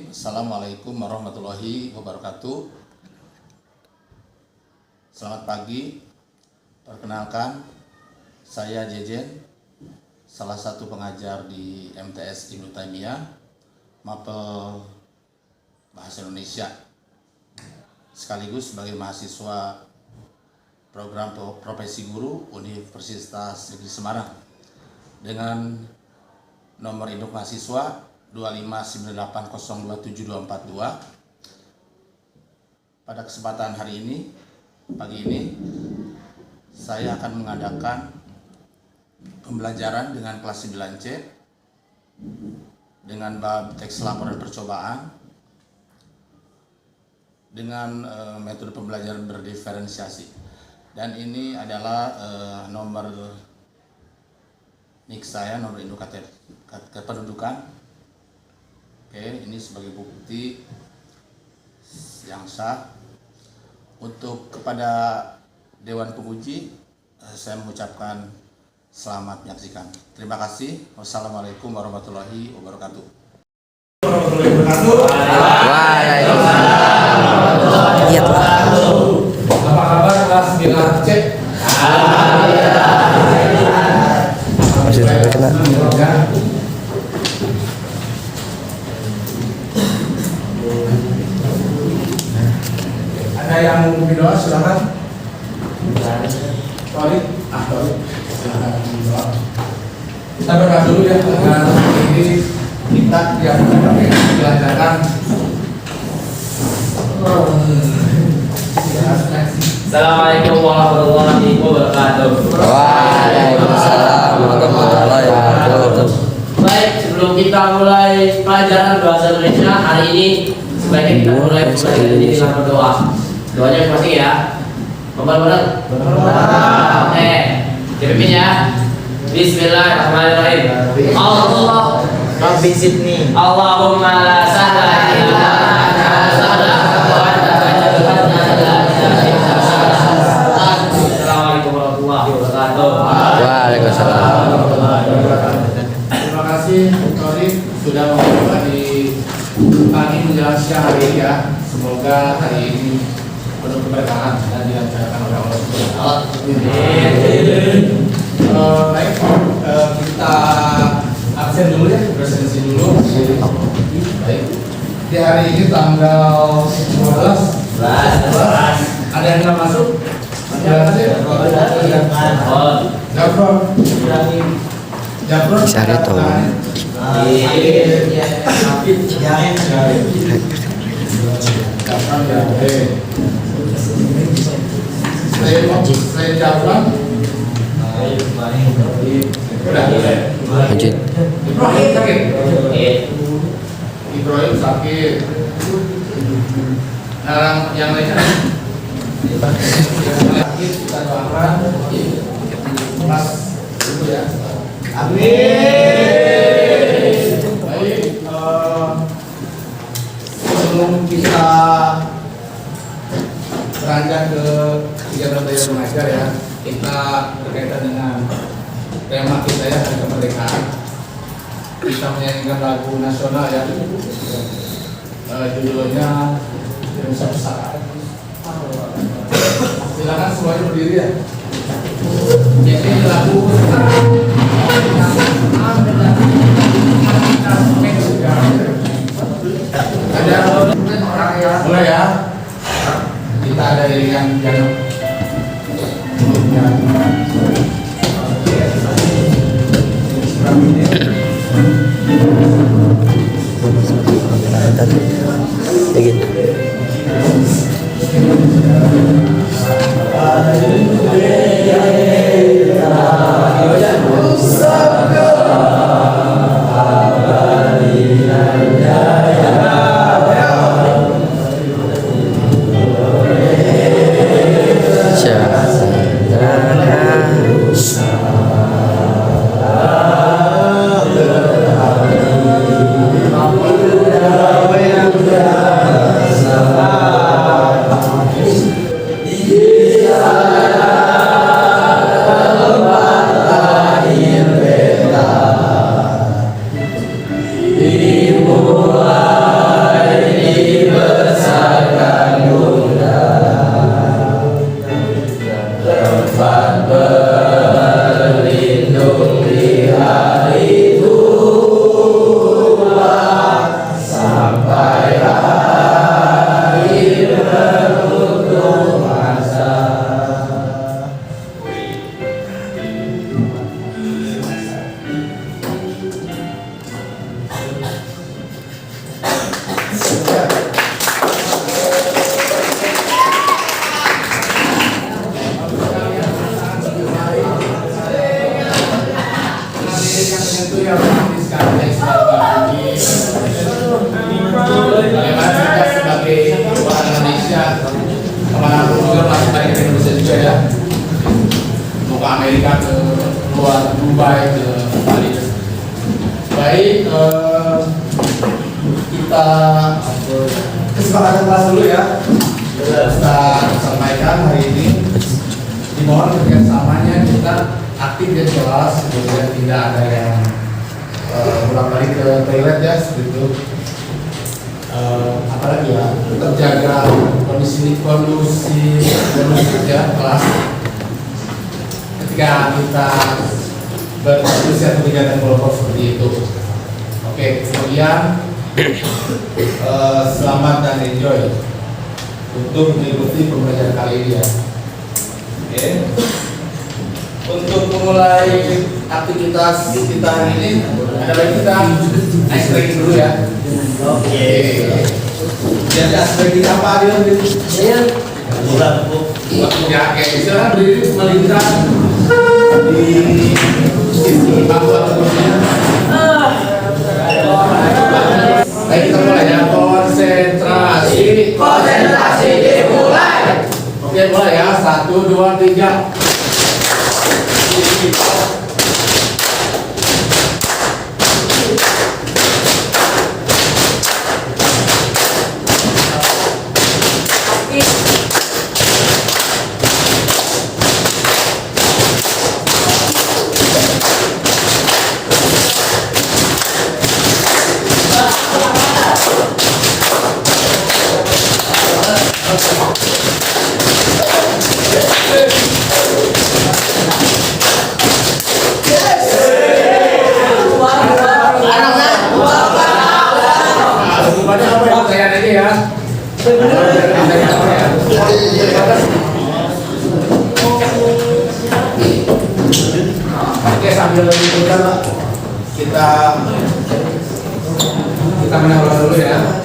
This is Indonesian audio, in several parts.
Bismillahirrahmanirrahim. Assalamualaikum warahmatullahi wabarakatuh. Selamat pagi. Perkenalkan, saya Jejen, salah satu pengajar di MTS Ibnu Taimiyah, Mapel Bahasa Indonesia, sekaligus sebagai mahasiswa program profesi guru Universitas Negeri Semarang dengan nomor induk mahasiswa 259802742. Pada kesempatan hari ini, pagi ini, saya akan mengadakan pembelajaran dengan kelas 9C dengan bab teks laporan percobaan dengan metode pembelajaran berdiferensiasi. Dan ini adalah nomor NIK saya, nomor induk kependudukan. Oke, ini sebagai bukti yang sah. Untuk kepada Dewan Penguji, saya mengucapkan selamat menyaksikan. Terima kasih. Wassalamualaikum warahmatullahi wabarakatuh. Apa kabar kelas 9C? Masih terkena. Ada yang mau berdoa, silakan. Torik, silakan berdoa. Kita berdoa dulu ya, dengan ini kita yang pakai pelajaran. Assalamualaikum warahmatullahi wabarakatuh. Waalaikumsalam warahmatullahi wabarakatuh. Baik, sebelum kita mulai pelajaran bahasa Indonesia hari ini, sebaiknya kita mulai pelajaran ini dengan berdoa. Doanya masing ya. Benar. Oke, dipimpin ya. Bismillahirrahmanirrahim. Allah Rabbi zidni. Allahumma la sahla illa ma sahla wa anta taj'alul hazna illa anta sahla. Assalamualaikum warahmatullahi wabarakatuh. Waalaikumsalam. Terima kasih Torik sudah membuka di pagi menjelang siang hari ini ya. Semoga hari ini penuh keberkahan dan dilancarkan oleh Allah Subhanahu wa Ta'ala. Baik, kita absen dulu ya, presentasi dulu. Baik. Di hari ini tanggal 12. Ada yang nggak masuk? Jafron. Bisa lihat tuh. Selain Jafron, Lanjut. Ibrahim sakit. Ibrahim sakit. Nah, yang lainnya sakit kita doakan. Mas dulu ya. Amin. Baik. Sebelum kita beranjak ke kegiatan belajar mengajar ya, kita berkaitan dengan tema kita ya, hari kemerdekaan. Kita menyanyikan lagu nasional ya, judulnya Indonesia Pusaka. Silakan semuanya berdiri ya. Jadi lagu ada orang ya, mulai ya. Kita ada yang jangan Begini. Dimulai bagaimana kita sebagai orang Indonesia kemanapun juga masih banyak yang Indonesia juga ya, mau ke Amerika, ke luar Dubai, ke Bali. Baik, kita kesepakatan kelas dulu ya. Kita sampaikan hari ini, dimohon kerjasamanya kita aktif di kelas, kemudian tidak ada yang pulang balik ke toilet ya, seperti itu. Apalagi ya, tetap jaga kondusif ya kelas. Ketika kita berdiskusi atau kegiatan kelompok seperti itu. Oke, kemudian selamat dan enjoy untuk mengikuti pembelajaran kali ini ya. Oke. Untuk memulai aktivitas kita hari ini, ada baik kita ice breaking dulu ya. Oke. Jadi ice breaking apa dia? Saya Ya, oke. Silakan berdiri melintang di sisi bangku atau kursinya. Baik, kita mulai ya. Konsentrasi dimulai. Oke, mulai ya. 1, 2, 3. Oke, sambil kita menawar dulu ya.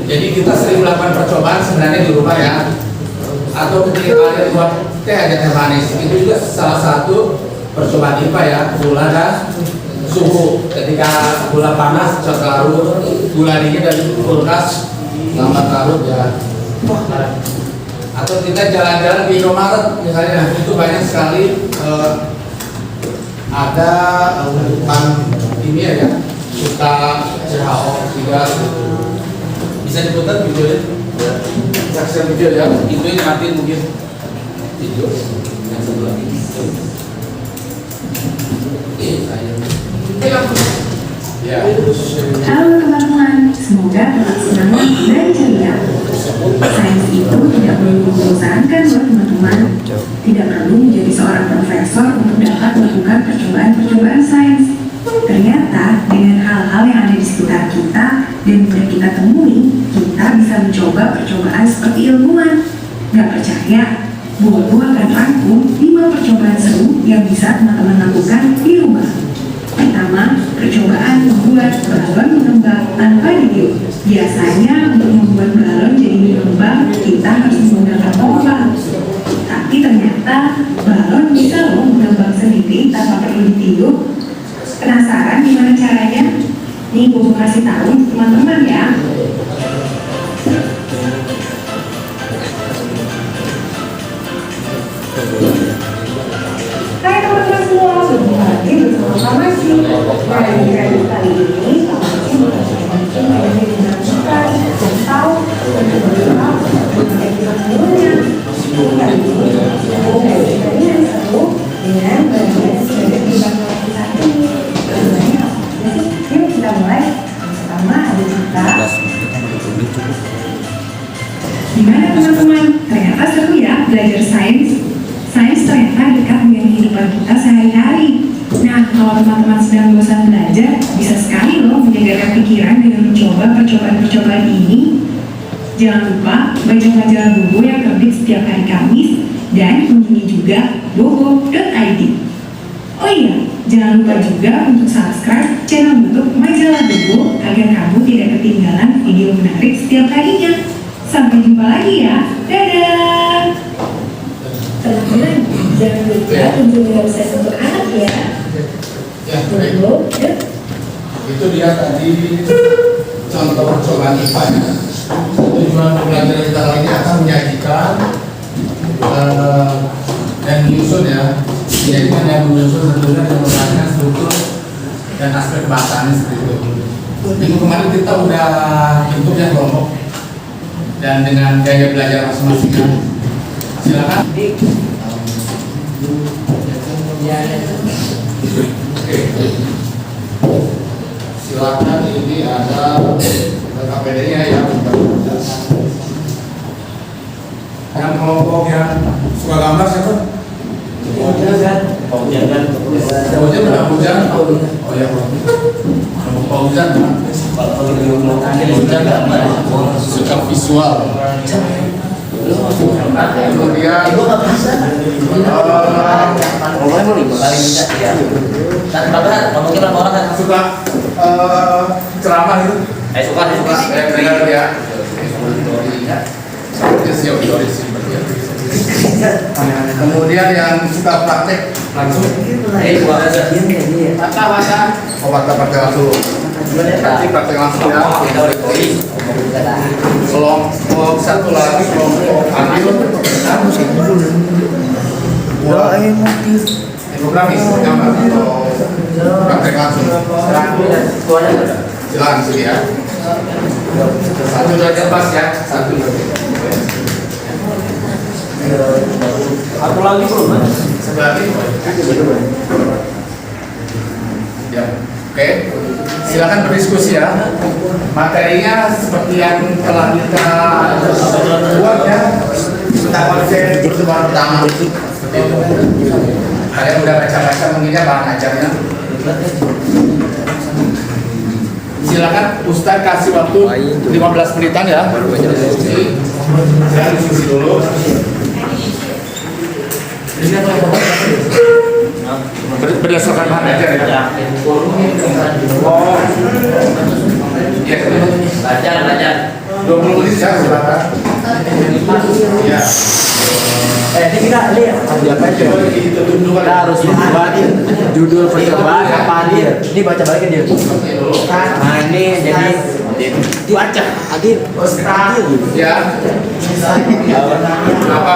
Jadi kita sering melakukan percobaan sebenarnya di rumah ya, atau ketika kalian buat teh aja teh manis, itu juga salah satu percobaan IPA ya, gula dan suhu. Ketika gula panas cepat larut, gula dingin dari kulkas lambat larut ya. Atau kita jalan-jalan di Indomaret misalnya, itu banyak sekali ada bukan ini ya, suka CHO 3 bisa diputar videonya, saksikan video ya, itu yang matiin mungkin video yang sebelah ini. Ya. Halo teman-teman, semoga tetap semangat dan ceria. Sains itu tidak perlu membosankan loh teman-teman. Tidak perlu menjadi seorang profesor untuk dapat melakukan percobaan-percobaan sains. Ternyata dengan hal-hal yang ada di sekitar kita dan mudah kita temui, kita bisa mencoba percobaan seperti ilmuwan. Gak percaya? Bobo akan rangkum 5 percobaan seru yang bisa teman-teman lakukan di rumah. Pertama, percobaan membuat balon mengembang tanpa ditiup. Biasanya untuk membuat balon jadi mengembang, kita harus menggunakan pompa. Tapi ternyata balon bisa loh mengembang sendiri tanpa perlu ditiup. Penasaran gimana caranya? Nih, Bobo kasih tahu teman-teman ya. Hai teman-teman semua, berjumpa lagi bersama Famasi. Nah, di video kali ini Famasi akan mengenai dinamika jangkau dan beberapa mengenai keseluruhannya. Kali ini kita yang seru dengan bagian sebagai timbang lagi saat ini. Sebenarnya apa saja sih? Yuk kita mulai. Pertama ada kita. Gimana teman-teman? Ternyata seru ya belajar sains. Sains ternyata dekat dengan kehidupan kita sehari-hari. Nah, kalau teman-teman sedang bosan belajar, bisa sekali loh menyegarkan pikiran dengan mencoba percobaan-percobaan ini. Jangan lupa baca majalah Bobo yang terbit setiap hari Kamis dan kunjungi juga bobo.id. Oh iya, jangan lupa juga untuk subscribe channel YouTube Majalah Bobo agar kamu tidak ketinggalan video menarik setiap harinya. Sampai jumpa lagi ya. Dadah! Teman-teman, jangan lupa kunjungi website untuk anak ya. Ya, baik. Bobo. Itu dia tadi contoh percobaan IPA ya. Tujuan pembelajaran kita kali ini akan menyajikan dan menyusun ya, menyajikan dan menyusun tentunya dan menerangkan struktur dan aspek bahasannya seperti itu. Minggu kemarin kita udah bentuknya kelompok dan dengan gaya belajar masing-masing. Silakan. Silakan, ini ada KPD-nya ya. Yang kelompok yang suka gambar siapa? Pak Ujan berapa Ujan? Oh ya, Pak Ujan. Suka visual. Kemudian suka ceramah itu. Suka. Dengar ya. Kemudian yang suka praktek langsung. Praktek langsung. Praktek langsung ya. Kelompok satu lagi kelompok ambil programis gambar atau praktek langsung. Silakan sini ya. Satu saja pas ya, satu. Satu lagi belum? Sebelah ini. Ya, oke. Silakan berdiskusi ya. Materinya seperti yang telah kita buat ya. Kita konsep pertemuan pertama seperti itu. Kalian udah baca-baca mengingat bahan ajarnya. Silakan Ustaz kasih waktu 15 menitan ya. Saya diskusi dulu. Berdasarkan bahan ajar ya. Oh. Ya. Belajar. 20 menit ya silakan. Ya. Ini kita lihat apa aja. Kita harus membuat judul percobaan apa dia. Ini baca balikin dia. Nah ini jadi baca Adil. Ya. Apa?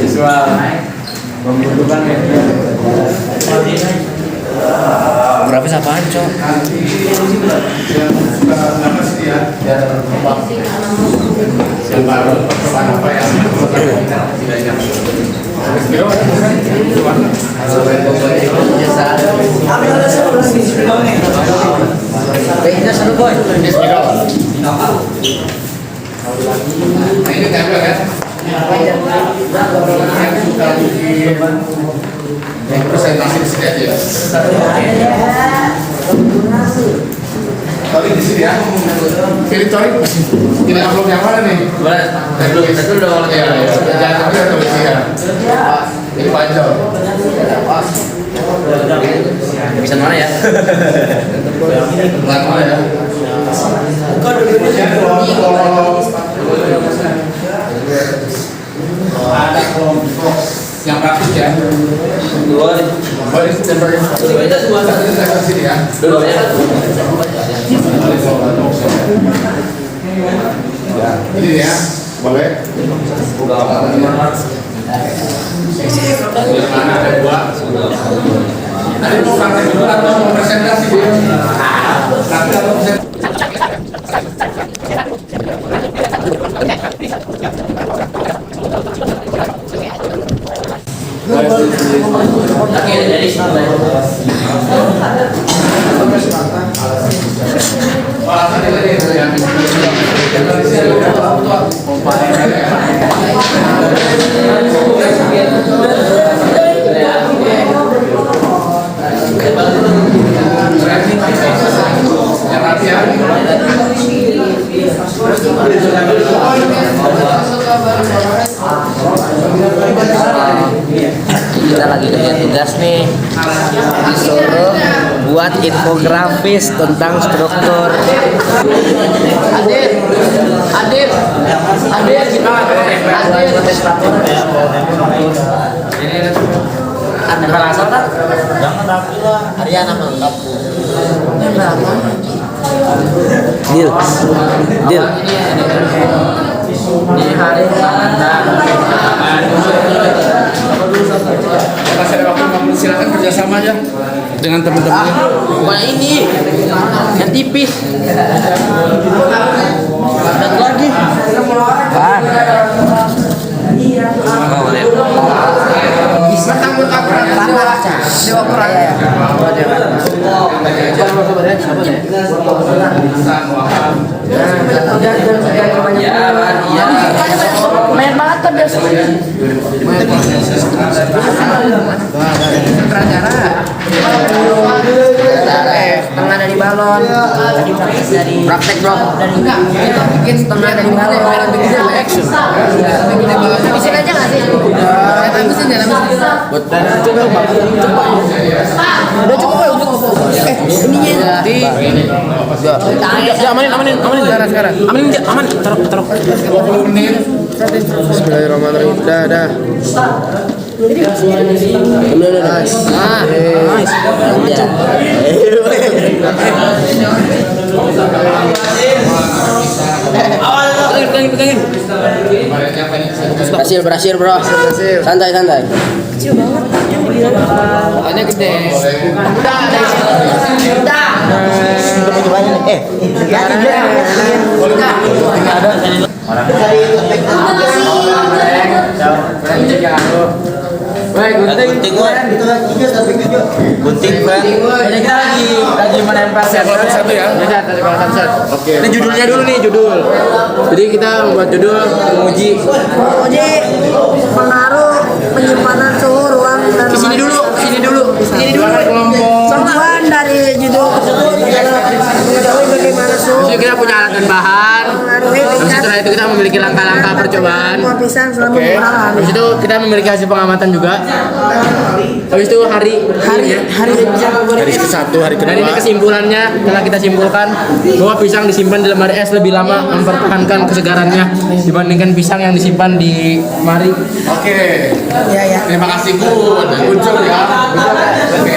Visual membutuhkan grafis apaan, Cok? Nanti yang suka nama sih ya. Yang baru percobaan apa ya? Kayaknya seru, Boy. Nah ini tempel ya. Yang suka bikin presentasi di sini aja ya. Tori di sini ya. Pilih Tori. Pilih amplop yang mana nih? Itu udah Ya, jangan sampai tulis ya. Ini panjang. bisa mana ya? Lama ya. Kemudian kelompok ada kelompok yang praktis ya. Dua. Oh ini tempel yang Itu semua. saya sini ya. Dua-duanya. Ya, ini ya, boleh. Mana ada dua? Ada mau praktek dulu atau mau presentasi dia? Praktek atau presentasi? Oke, jadi Yang rapi ya. Kita lagi kerja tugas nih, disuruh buat infografis tentang struktur. ada rasa kan? Jangan rapi lah. Ariana mantap. Deal. Deal. Di hari Masih ada waktu 5 menit, silakan kerjasama aja dengan teman-teman. bukan ini yang tipis. Dan lagi. Banyak banget tuh biasa. Setengah dari balon. Tadi praktek bro. Dari bikin setengah dari balon. Habisin aja nggak sih? Habisin ya, buat coba udah cukup ya, ininya ya amanin sekarang aman taruh Bismillahirrahmanirrahim. Dah berhasil bro. Santai. Kecil banget. Makanya gede. Gunting lagi menempel satu ya. Oke. Ini judulnya dulu nih, judul. Jadi kita membuat judul menguji Pengaruh penyimpanan suhu ruang dan sini dulu. Tujuan dari judul tersebut adalah mengetahui bagaimana suhu Jadi kita punya alat dan bahan. mengaruhi Habis tingkat setelah itu kita memiliki langkah-langkah percobaan. lapisan selama pengolahan. Habis itu kita memiliki hasil pengamatan juga. Habis itu hari ke-1, hari kedua. Dan ini kesimpulannya telah kita simpulkan bahwa pisang disimpan di lemari es lebih lama mempertahankan kesegarannya dibandingkan pisang yang disimpan di lemari. Oke. Ya. Terima kasih Bun. Good job ya. Oke.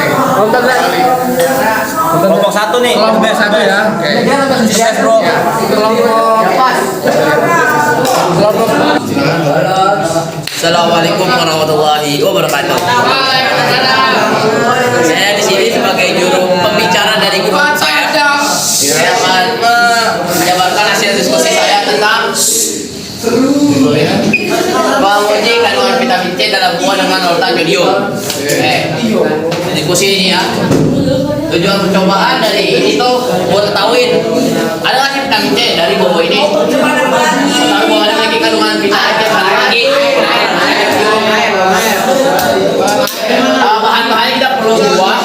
Kelompok 1 nih. Kelompok 1 ya. Oke. Kelompok Assalamualaikum warahmatullahi wabarakatuh. Saya di sini sebagai juru pembicara dari grup saya. Saya akan menjabarkan hasil diskusi saya tentang menguji kandungan vitamin C dalam buah dengan larutan jodium. Diskusi ini ya. Tujuan percobaan dari ini tuh buat ketahuin ada nggak sih vitamin C dari buah ini? Kalau buah ada memiliki kandungan vitamin C sangat tinggi. Bahan-bahannya kita perlu buah,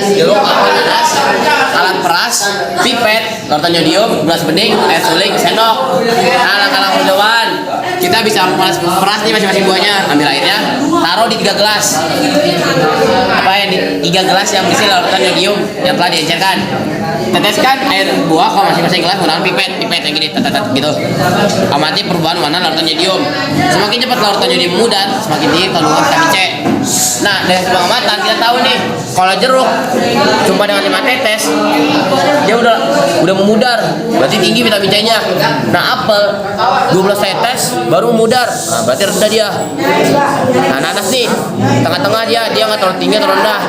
jeruk, nanas, alat peras, pipet, larutan jodium, gelas bening, air suling, sendok. Nah, langkah-langkah percobaan kita bisa peras nih masing-masing buahnya, ambil airnya, taruh di 3 gelas. Apa yang di 3 gelas yang berisi larutan jodium yang telah diencerkan. Teteskan air buah ke masing-masing gelas menggunakan pipet yang gini, gitu. Amati perubahan warna larutan jodium. Semakin cepat larutan jodium memudar, semakin tinggi kandungan vitamin C. Nah, dari pengamatan kita tahu nih, kalau jeruk cuma dengan 5 tetes dia udah memudar, berarti tinggi vitamin C-nya. Nah, apel 12 tetes baru memudar, nah, berarti rendah dia. Nah, nanas nih tengah-tengah dia nggak terlalu tinggi atau rendah.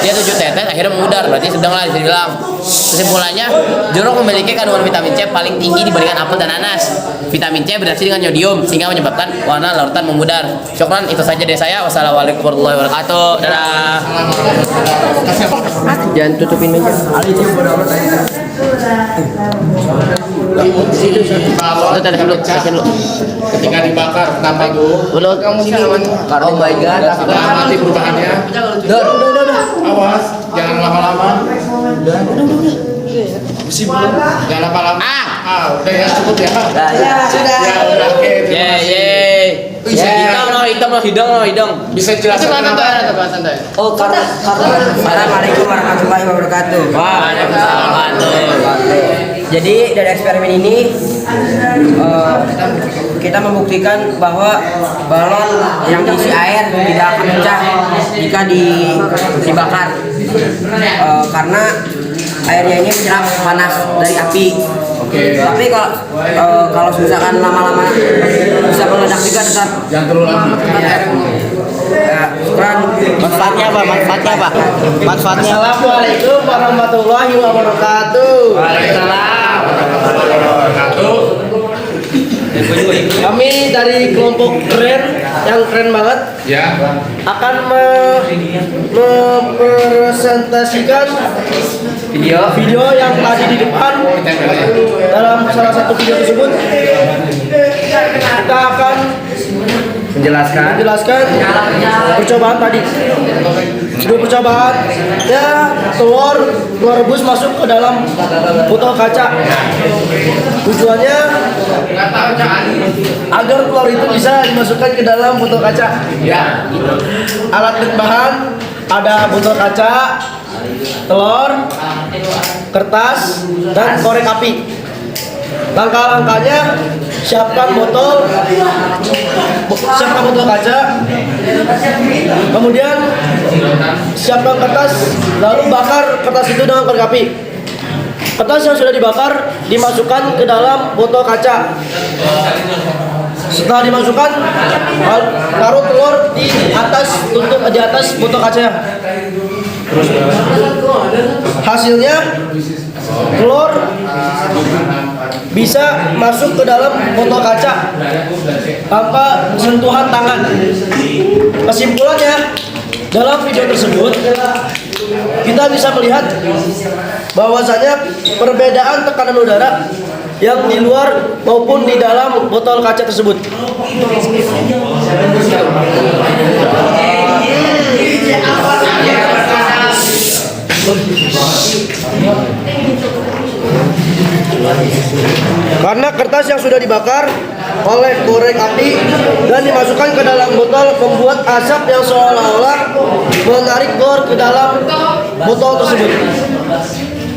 Dia 7 tetes akhirnya memudar, berarti sedang lah bisa dibilang. Kesimpulannya, jeruk memiliki kandungan vitamin C paling tinggi dibandingkan apel dan nanas. Vitamin C bereaksi dengan jodium sehingga menyebabkan warna larutan memudar. Syukran, itu saja dari saya. Wassalamualaikum warahmatullahi wabarakatuh. Dadah. Jangan tutupin aja. ketika dibakar kenapa tuh? Oh my god. Amati perubahannya. Udah. Awas, jangan lama-lama. Jangan lama-lama. Udah ya, cukup ya. Ya, sudah. Ya udah, oke. Hitam loh, hidung. Bisa jelaskan kenapa? Oh, karena Assalamualaikum warahmatullahi wabarakatuh. Waalaikumsalam. Jadi dari eksperimen ini kita membuktikan bahwa balon yang diisi air tidak akan pecah jika dibakar, karena airnya ini menyerap panas dari api. Oke. Tapi kalau misalkan lama-lama bisa meledak juga tetap. Jangan terlalu lama. Ya, kurang. Manfaatnya apa? Manfaatnya. Assalamualaikum warahmatullahi wabarakatuh. Waalaikumsalam warahmatullahi wabarakatuh. Kami dari kelompok keren yang keren banget Ya. akan mempresentasikan video yang tadi di depan. Dalam salah satu video tersebut kita akan menjelaskan percobaan tadi. Dua percobaan ya, telur rebus masuk ke dalam botol kaca. Tujuannya agar telur itu bisa dimasukkan ke dalam botol kaca. Ya. Alat bahan ada botol kaca, telur, kertas, dan korek api. Langkah-langkahnya siapkan botol kaca, kemudian siapkan kertas, lalu bakar kertas itu dengan korek api. Kertas yang sudah dibakar dimasukkan ke dalam botol kaca. Setelah dimasukkan, taruh telur di atas botol kaca. Hasilnya telur bisa masuk ke dalam botol kaca tanpa sentuhan tangan. Kesimpulannya, dalam video tersebut kita bisa melihat bahwasanya perbedaan tekanan udara yang di luar maupun di dalam botol kaca tersebut. Karena kertas yang sudah dibakar oleh korek api dan dimasukkan ke dalam botol membuat asap yang seolah-olah menarik telur ke dalam botol tersebut.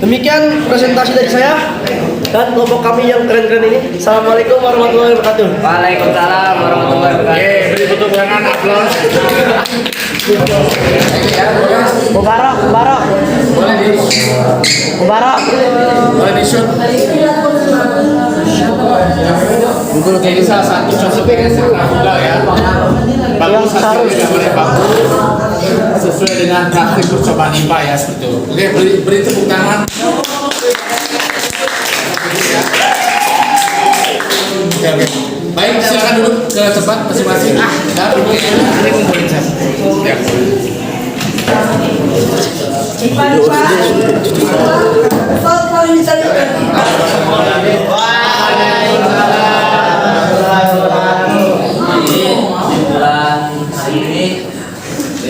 Demikian presentasi dari saya dan kelompok kami yang keren-keren ini. Assalamualaikum warahmatullahi wabarakatuh. Waalaikumsalam warahmatullahi wabarakatuh. Beri tepuk tangan, aplaus. Mubarak. Boleh di shoot. Ini salah satu contoh yang sangat mudah ya. Bagus hasilnya gambarnya bagus. Sesuai dengan praktik percobaan IPA ya seperti itu. Oke, beri tepuk tangan. Oke. Baik, silakan duduk ke tempat masing-masing. Ya, ini kumpulin saya. Ya.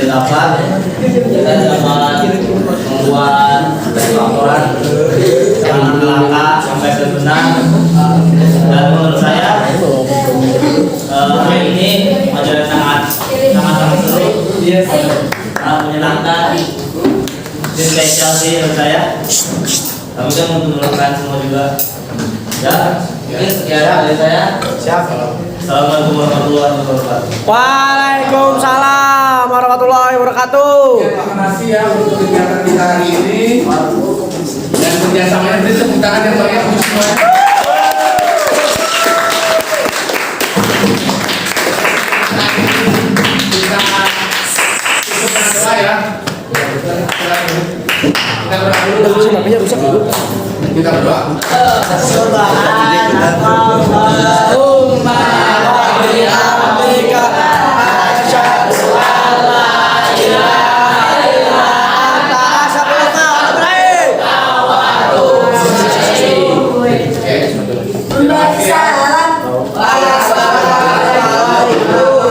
Dapat kita dapat membuat laporan yang langkah sampai benar, dan menurut saya hari ini adalah sangat seru, sangat menyenangkan, spesial sih menurut saya. Kami kan menurunkan semua juga. Ya, mungkin sekian dari saya. Assalamualaikum warahmatullahi wabarakatuh. Waalaikumsalam warahmatullahi wabarakatuh. Terima kasih ya untuk kegiatan kita hari ini dan kerjasamanya. Beri tepuk tangan yang banyak untuk semuanya. Kita cukup dengan doa ya. Kita berdoa dulu. Kita berdoa.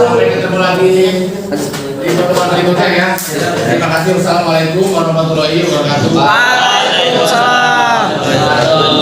Sampai ketemu lagi di pertemuan berikutnya ya. Terima kasih. Wassalamualaikum warahmatullahi wabarakatuh. Waalaikumsalam.